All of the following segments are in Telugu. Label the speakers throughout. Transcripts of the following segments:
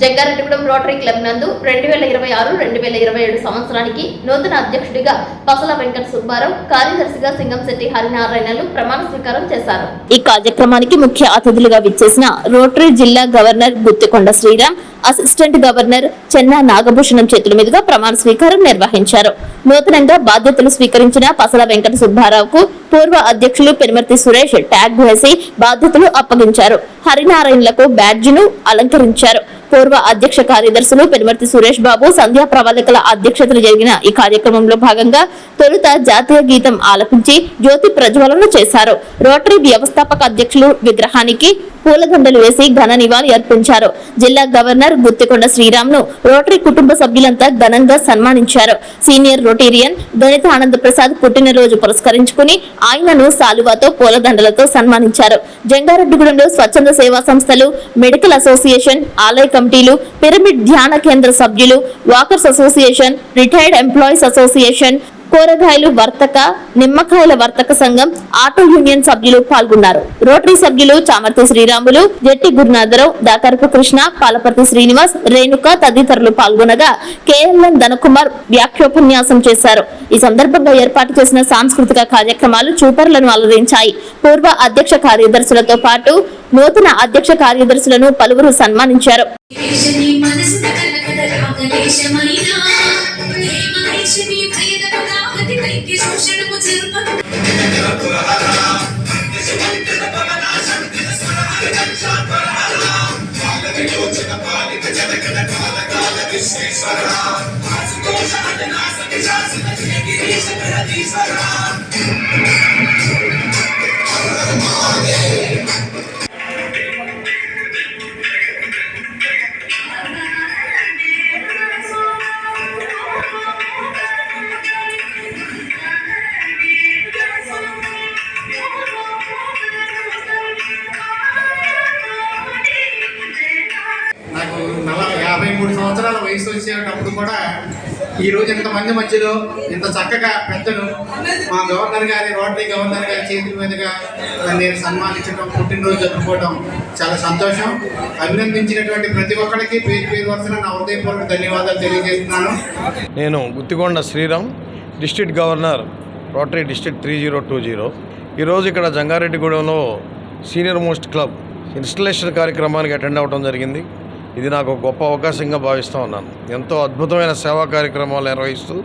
Speaker 1: జంగారెడ్డిగూడెం రోటరీ క్లబ్ నందు 2026-2027 సంవత్సరానికి నూతన అధ్యక్షుడిగా పసల వెంకట సుబ్బారావు, కార్యదర్శిగా సింగంశెట్టి హరినారాయణలు ప్రమాణ స్వీకారం చేశారు. ఈ కార్యక్రమానికి ముఖ్య అతిథులుగా విచ్చేసిన రోటరీ జిల్లా governor Guttikonda Sriram, assistant governor Chenna Nagabhushanam చేతుల మీదుగా ప్రమాణ స్వీకారం నిర్వహించారు. నూతనంగా బాధ్యతలు స్వీకరించిన పసల వెంకట సుబ్బారావుకు పూర్వ అధ్యక్షులు పెనుమర్తి సురేష్ ట్యాగ్ వేసి బాధ్యతలు అప్పగించారు. హరినారాయణలకు బ్యాడ్జిను అలంకరించారు. పూర్వ అధ్యక్ష కార్యదర్శులు పెనుమర్తి సురేష్ బాబు, సంధ్యా ప్రవాళికల అధ్యక్షతలు జరిగిన ఈ కార్యక్రమంలో భాగంగా తొలుత జాతీయ గీతం ఆలపించి జ్యోతి ప్రజ్వలన చేశారు. రోటరీ వ్యవస్థాపక అధ్యక్షులు విగ్రహానికి పూలదండలు వేసి ఘన నివాళి అర్పించారు. జిల్లా గవర్నర్ గుత్తికొండ శ్రీరామ్ ను రోటరీ కుటుంబ సభ్యులంతా ఘనంగా సన్మానించారు. సీనియర్ రొటేరియన్ గణిత ఆనంద ప్రసాద్ పుట్టినరోజు పురస్కరించుకుని ఆయనను సాలువాతో పూలదండలతో సన్మానించారు. జంగారెడ్డిగూడెంలో స్వచ్ఛంద సేవా సంస్థలు, మెడికల్ అసోసియేషన్, ఆలయ కమిటీలు, పిరమిడ్ ధ్యాన కేంద్ర సభ్యులు, walkers association, retired employees association, కూరగాయలు వర్తక, నిమ్మకాయల వర్తక సంఘం, ఆటో యూనియన్ సభ్యులు పాల్గొన్నారు. రోటరీ సభ్యులు చామర్తి శ్రీరాములు, జెట్టి గురునాథరావు, దాకరపు కృష్ణ, పాలపర్తి శ్రీనివాస్, రేణుక తదితరులు పాల్గొనగా కేఎల్ఎన్ ధనకుమార్ వ్యాఖ్యోపన్యాసం చేశారు. ఈ సందర్భంగా ఏర్పాటు చేసిన సాంస్కృతిక కార్యక్రమాలు చూపరులను అలరించాయి. పూర్వ అధ్యక్ష కార్యదర్శులతో పాటు నూతన అధ్యక్ష కార్యదర్శులను పలువురు సన్మానించారు.
Speaker 2: నాకు 53 సంవత్సరాల వయసు వచ్చేటప్పుడు కూడా ఈరోజు ఇంతమంది మధ్యలో ఇంత చక్కగా పెద్దలు మా గవర్నర్ గారి, రోటరీ గవర్నర్ గారి చేతుల మీదుగా నేను సన్మానించడం, పుట్టినరోజు జరుపుకోవడం చాలా సంతోషం. అభినందించినటువంటి ప్రతి ఒక్కరికి పేరు పేరు వరుసన నా హృదయపూర్వక ధన్యవాదాలు తెలియజేస్తున్నాను.
Speaker 3: నేను Guttikonda Sriram, district governor, rotary district 3020. ఈరోజు ఇక్కడ జంగారెడ్డిగూడెంలో సీనియర్ మోస్ట్ క్లబ్ ఇన్స్టలేషన్ కార్యక్రమానికి అటెండ్ అవ్వడం జరిగింది. ఇది నాకు గొప్ప అవకాశంగా భావిస్తూ ఉన్నాను. ఎంతో అద్భుతమైన సేవా కార్యక్రమాలు నిర్వహిస్తూ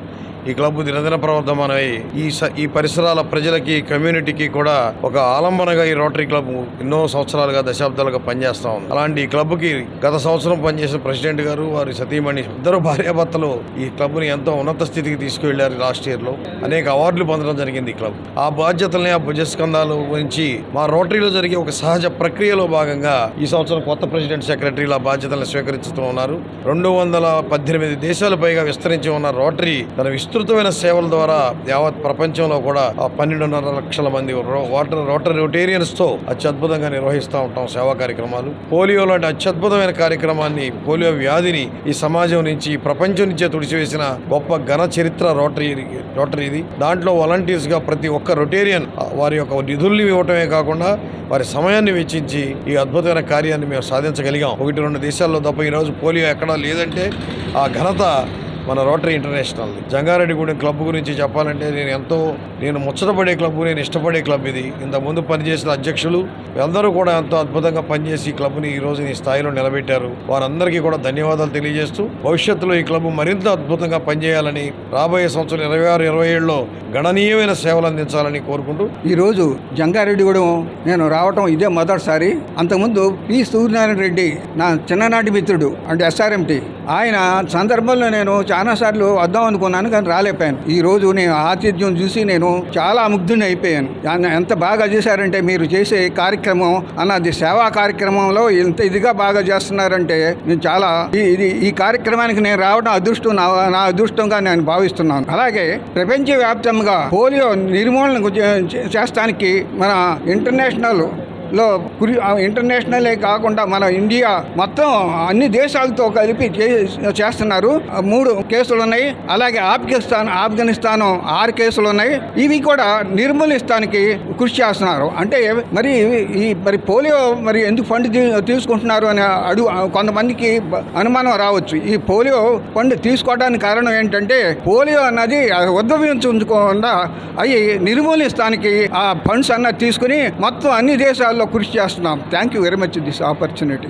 Speaker 3: ఈ క్లబ్ దినదిన ప్రవర్ధమానమై ఈ పరిసరాల ప్రజలకి, కమ్యూనిటీకి కూడా ఒక ఆలంబనగా ఈ రోటరీ క్లబ్ ఎన్నో సంవత్సరాలుగా, దశాబ్దాలుగా పనిచేస్తూ ఉంది. అలాంటి ఈ క్లబ్కి గత సంవత్సరం పనిచేసిన ప్రెసిడెంట్ గారు, వారి సతీమణి, ఇద్దరు భార్యాభర్తలు ఈ క్లబ్ని ఎంతో ఉన్నత స్థితికి తీసుకువెళ్లారు. లాస్ట్ ఇయర్లో అనేక అవార్డులు పొందడం జరిగింది ఈ క్లబ్. ఆ బాధ్యతల్ని, ఆ భుజస్కంధాలు గురించి మా రోటరీలో జరిగే ఒక సహజ ప్రక్రియలో భాగంగా ఈ సంవత్సరం కొత్త ప్రెసిడెంట్, సెక్రటరీల బాధ్యతలను స్వీకరిస్తూ ఉన్నారు. 218 దేశాలు పైగా విస్తరించి ఉన్న రోటరీ తన విస్తృతమైన సేవల ద్వారా యావత్ ప్రపంచంలో కూడా 12.5 లక్షల మంది రోటరీ రొటేరియన్స్ తో అత్యద్భుతంగా నిర్వహిస్తూ ఉంటాం సేవా కార్యక్రమాలు. పోలియో లాంటి అత్యద్భుతమైన కార్యక్రమాన్ని, పోలియో వ్యాధిని ఈ సమాజం నుంచి, ప్రపంచం నుంచే తుడిచివేసిన గొప్ప ఘన చరిత్ర రోటరీది. దాంట్లో వాలంటీర్స్ గా ప్రతి ఒక్క రొటేరియన్ వారి యొక్క నిధుల్ని ఇవ్వటమే కాకుండా వారి సమయాన్ని వెచ్చించి ఈ అద్భుతమైన కార్యాన్ని మేము సాధించగలిగాం. 1-2 దేశాల్లో తప్ప ఈరోజు పోలియో ఎక్కడా లేదంటే ఆ ఘనత మన రోటరీ ఇంటర్నేషనల్. జంగారెడ్డిగూడెం క్లబ్ గురించి చెప్పాలంటే నేను ముచ్చటపడే క్లబ్, నేను ఇష్టపడే క్లబ్ ఇది. ఇంతకుముందు పనిచేసిన అధ్యక్షులు అందరూ కూడా ఎంతో అద్భుతంగా పనిచేసి ఈ క్లబ్ని ఈ రోజు ఈ స్థాయిలో నిలబెట్టారు. వారందరికీ కూడా ధన్యవాదాలు తెలియజేస్తూ భవిష్యత్తులో ఈ క్లబ్ మరింత అద్భుతంగా పనిచేయాలని, రాబోయే సంవత్సరం 26-27లో గణనీయమైన సేవలు అందించాలని కోరుకుంటూ
Speaker 4: ఈరోజు జంగారెడ్డిగూడెం నేను రావటం ఇదే మొదటిసారి. అంతకుముందు పి సూర్యనారాయణ రెడ్డి నా చిన్ననాటి మిత్రుడు, అంటే ఎస్ఆర్ఎంటీ, ఆయన సందర్భంలో నేను చాలాసార్లు వద్దాం అనుకున్నాను, కానీ రాలేకపోయాను. ఈ రోజు నేను ఆతిథ్యం చూసి నేను చాలా ముగ్ధుని అయిపోయాను. ఎంత బాగా చేశారంటే మీరు చేసే కార్యక్రమం అన్నది, సేవా కార్యక్రమంలో ఎంత ఇదిగా బాగా చేస్తున్నారంటే నేను చాలా ఈ కార్యక్రమానికి నేను రావడం అదృష్టం, నా అదృష్టంగా నేను భావిస్తున్నాను. అలాగే ప్రపంచవ్యాప్తంగా పోలియో నిర్మూలన చేస్తానికి మన ఇంటర్నేషనల్ లో ఇంటర్నేషనలే కాకుండా మన ఇండియా మొత్తం అన్ని దేశాలతో కలిపి చేస్తున్నారు. 3 కేసులు ఉన్నాయి. అలాగే ఆఫ్ఘనిస్తాన్ 6 కేసులు ఉన్నాయి. ఇవి కూడా నిర్మూలిస్తానికి కృషి చేస్తున్నారు. అంటే మరి పోలియో మరి ఎందుకు ఫండ్ తీసుకుంటున్నారు అని కొంతమందికి అనుమానం రావచ్చు. ఈ పోలియో ఫండ్ తీసుకోవడానికి కారణం ఏంటంటే పోలియో అన్నది ఉద్భవించకుండా అవి నిర్మూలిస్తానికి ఆ ఫండ్స్ అన్నది తీసుకుని మొత్తం అన్ని దేశాల్లో కృషి చేస్తున్నాం. Thank you very much this opportunity.